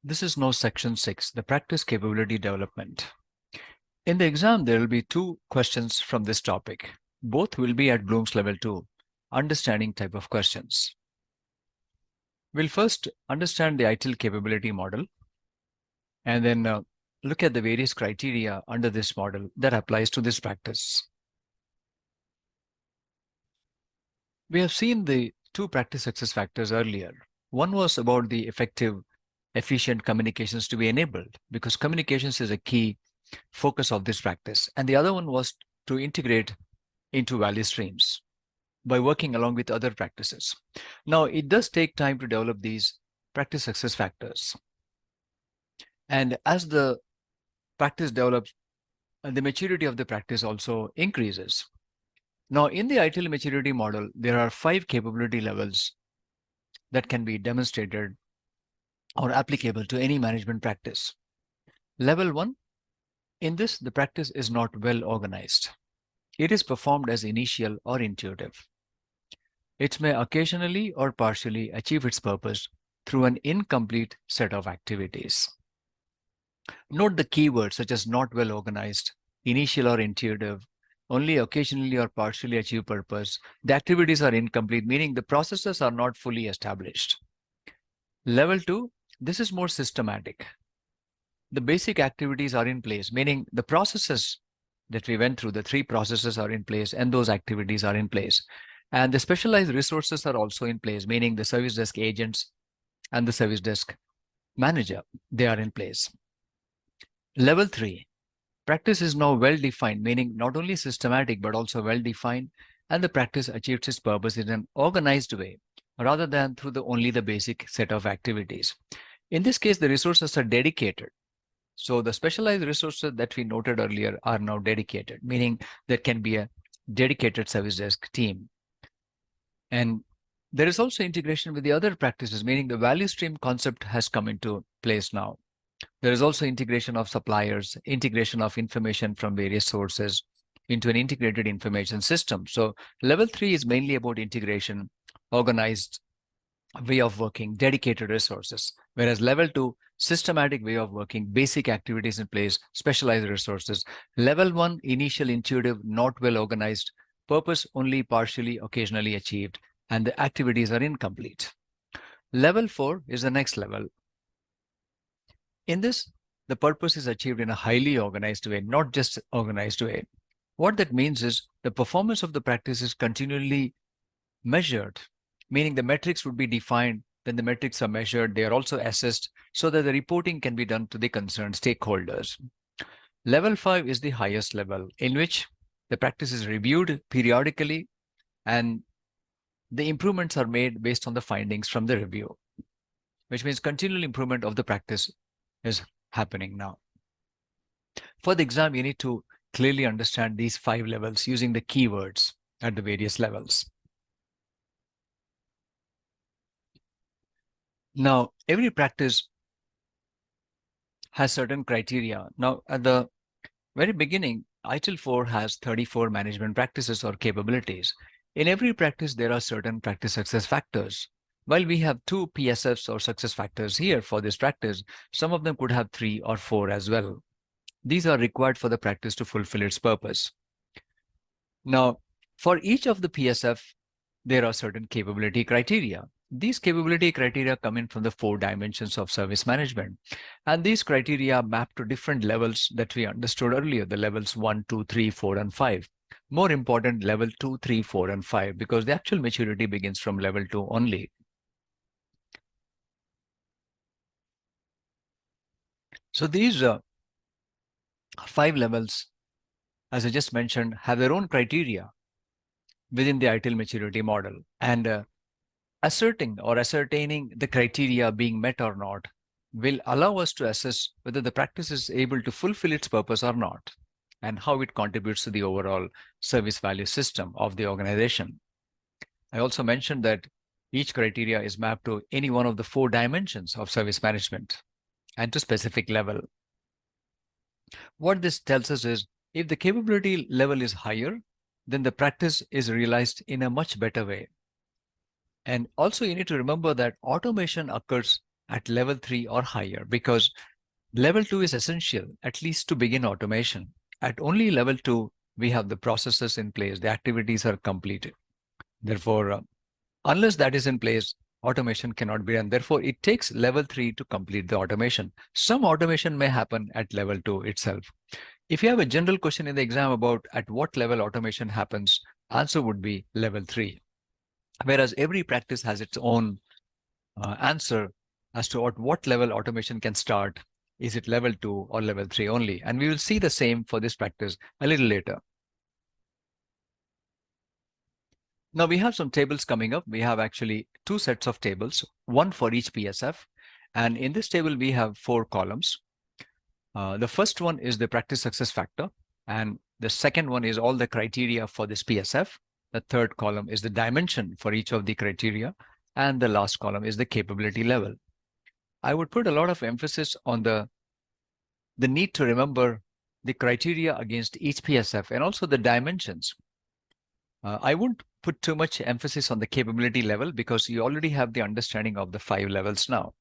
This is now section 6, the practice capability development. In the exam, there will be 2 questions from this topic. Both will be at Bloom's level 2, understanding type of questions. We'll first understand the ITIL capability model and then look at the various criteria under this model that applies to this practice. We have seen the 2 practice success factors earlier. One was about the effective, efficient communications to be enabled, because communications is a key focus of this practice. And the other one was to integrate into value streams by working along with other practices. Now, it does take time to develop these practice success factors. And as the practice develops, the maturity of the practice also increases. Now, in the ITIL maturity model, there are 5 capability levels that can be demonstrated or applicable to any management practice. Level 1, in this, the practice is not well organized. It is performed as initial or intuitive. It may occasionally or partially achieve its purpose through an incomplete set of activities. Note the keywords such as not well organized, initial or intuitive, only occasionally or partially achieve purpose. The activities are incomplete, meaning the processes are not fully established. Level 2, this is more systematic. The basic activities are in place, meaning the processes that we went through, the 3 processes are in place and those activities are in place. And the specialized resources are also in place, meaning the service desk agents and the service desk manager, they are in place. Level 3, practice is now well-defined, meaning not only systematic, but also well-defined, and the practice achieves its purpose in an organized way, rather than through only the basic set of activities. In this case, the resources are dedicated. So the specialized resources that we noted earlier are now dedicated, meaning there can be a dedicated service desk team. And there is also integration with the other practices, meaning the value stream concept has come into place now. There is also integration of suppliers, integration of information from various sources into an integrated information system. So level 3 is mainly about integration, organized way of working, dedicated resources, whereas level 2, systematic way of working, basic activities in place, specialized resources. Level 1, initial, intuitive, not well organized, purpose only partially, occasionally achieved, and the activities are incomplete. Level 4 is the next level. In this, the purpose is achieved in a highly organized way, not just organized way. What that means is the performance of the practice is continually measured, meaning the metrics would be defined, then the metrics are measured, they are also assessed so that the reporting can be done to the concerned stakeholders. Level 5 is the highest level in which the practice is reviewed periodically and the improvements are made based on the findings from the review, which means continual improvement of the practice is happening now. For the exam, you need to clearly understand these 5 levels using the keywords at the various levels. Now, every practice has certain criteria. Now, at the very beginning, ITIL 4 has 34 management practices or capabilities. In every practice, there are certain practice success factors. While we have 2 PSFs or success factors here for this practice, some of them could have 3 or 4 as well. These are required for the practice to fulfill its purpose. Now, for each of the PSF, there are certain capability criteria. These capability criteria come in from the 4 dimensions of service management. And these criteria map to different levels that we understood earlier, the levels 1, 2, 3, 4, and 5. More important, level 2, 3, 4, and 5, because the actual maturity begins from level 2 only. So these 5 levels, as I just mentioned, have their own criteria within the ITIL maturity model. And ascertaining the criteria being met or not will allow us to assess whether the practice is able to fulfill its purpose or not, and how it contributes to the overall service value system of the organization. I also mentioned that each criteria is mapped to any one of the 4 dimensions of service management and to specific level. What this tells us is if the capability level is higher, then the practice is realized in a much better way. And also you need to remember that automation occurs at level 3 or higher, because level 2 is essential, at least to begin automation. At only level 2, we have the processes in place, the activities are completed. Therefore, unless that is in place, automation cannot be done. Therefore, it takes level 3 to complete the automation. Some automation may happen at level 2 itself. If you have a general question in the exam about at what level automation happens, answer would be level 3. Whereas every practice has its own answer as to at what level automation can start. Is it level 2 or level 3 only? And we will see the same for this practice a little later. Now we have some tables coming up. We have actually 2 sets of tables, one for each PSF. And in this table, we have 4 columns. The first one is the practice success factor. And the second one is all the criteria for this PSF. The third column is the dimension for each of the criteria. And the last column is the capability level. I would put a lot of emphasis on the need to remember the criteria against each PSF and also the dimensions. I wouldn't put too much emphasis on the capability level because you already have the understanding of the 5 levels now.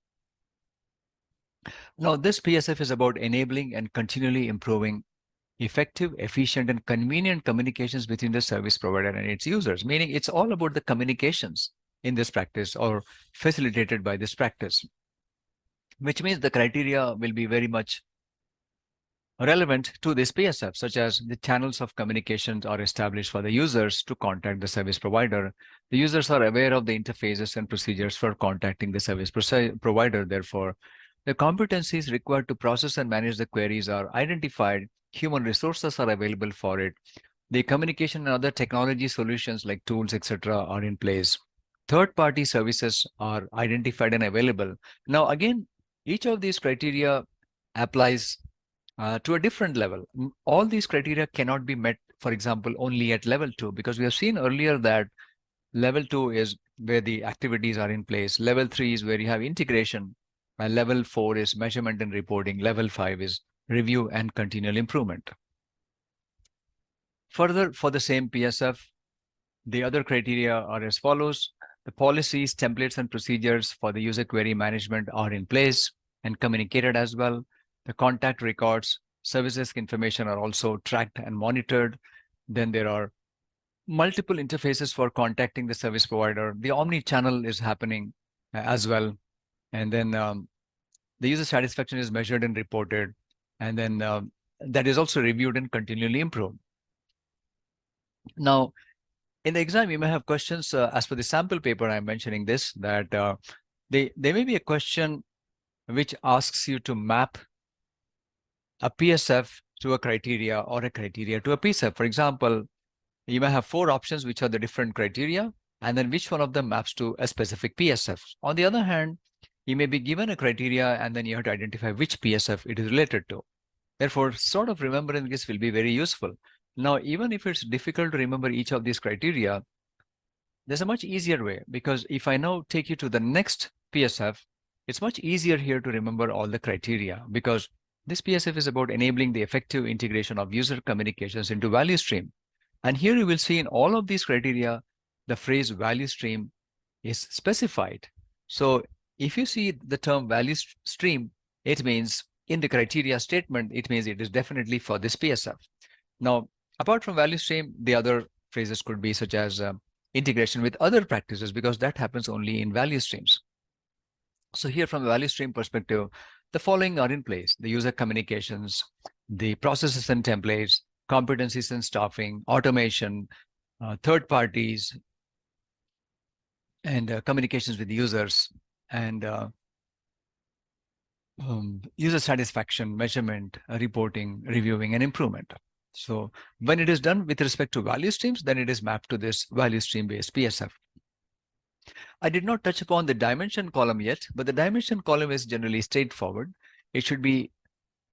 Now, this PSF is about enabling and continually improving effective, efficient, and convenient communications between the service provider and its users, meaning it's all about the communications in this practice or facilitated by this practice, which means the criteria will be very much relevant to this PSF, such as the channels of communications are established for the users to contact the service provider. The users are aware of the interfaces and procedures for contacting the service provider. Therefore, the competencies required to process and manage the queries are identified. Human resources are available for it. The communication and other technology solutions like tools, etc., are in place. Third-party services are identified and available. Now, again, each of these criteria applies to a different level. All these criteria cannot be met, for example, only at level 2, because we have seen earlier that level 2 is where the activities are in place. Level 3 is where you have integration. And level 4 is measurement and reporting. Level 5 is review and continual improvement. Further, for the same PSF, the other criteria are as follows. The policies, templates, and procedures for the user query management are in place and communicated as well. The contact records, services information are also tracked and monitored. Then there are multiple interfaces for contacting the service provider. The omni-channel is happening as well. And then the user satisfaction is measured and reported. And then that is also reviewed and continually improved. Now, in the exam, you may have questions as per the sample paper. I'm mentioning this, that there may be a question which asks you to map a PSF to a criteria or a criteria to a PSF. For example, you may have 4 options, which are the different criteria, and then which one of them maps to a specific PSF. On the other hand, you may be given a criteria and then you have to identify which PSF it is related to. Therefore, sort of remembering this will be very useful. Now, even if it's difficult to remember each of these criteria, there's a much easier way, because if I now take you to the next PSF, it's much easier here to remember all the criteria, because this PSF is about enabling the effective integration of user communications into value stream. And here you will see in all of these criteria, the phrase value stream is specified. So if you see the term value stream, it means in the criteria statement, it means it is definitely for this PSF. Now, apart from value stream, the other phrases could be such as integration with other practices, because that happens only in value streams. So here from a value stream perspective, the following are in place: the user communications, the processes and templates, competencies and staffing, automation, third parties, and communications with users, and user satisfaction, measurement, reporting, reviewing, and improvement. So when it is done with respect to value streams, then it is mapped to this value stream-based PSF. I did not touch upon the dimension column yet, but the dimension column is generally straightforward. It should be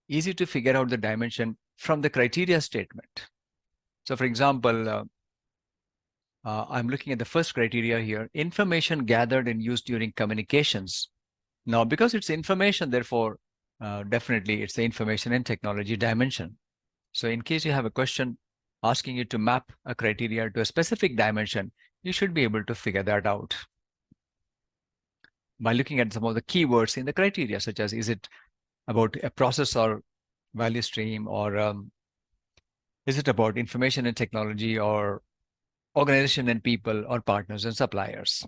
easy to figure out the dimension from the criteria statement. So for example, I'm looking at the first criteria here: information gathered and used during communications. Now, because it's information, therefore, definitely it's the information and technology dimension. So in case you have a question asking you to map a criteria to a specific dimension, you should be able to figure that out. by looking at some of the keywords in the criteria, such as is it about a process or value stream, or is it about information and technology, or organization and people, or partners and suppliers.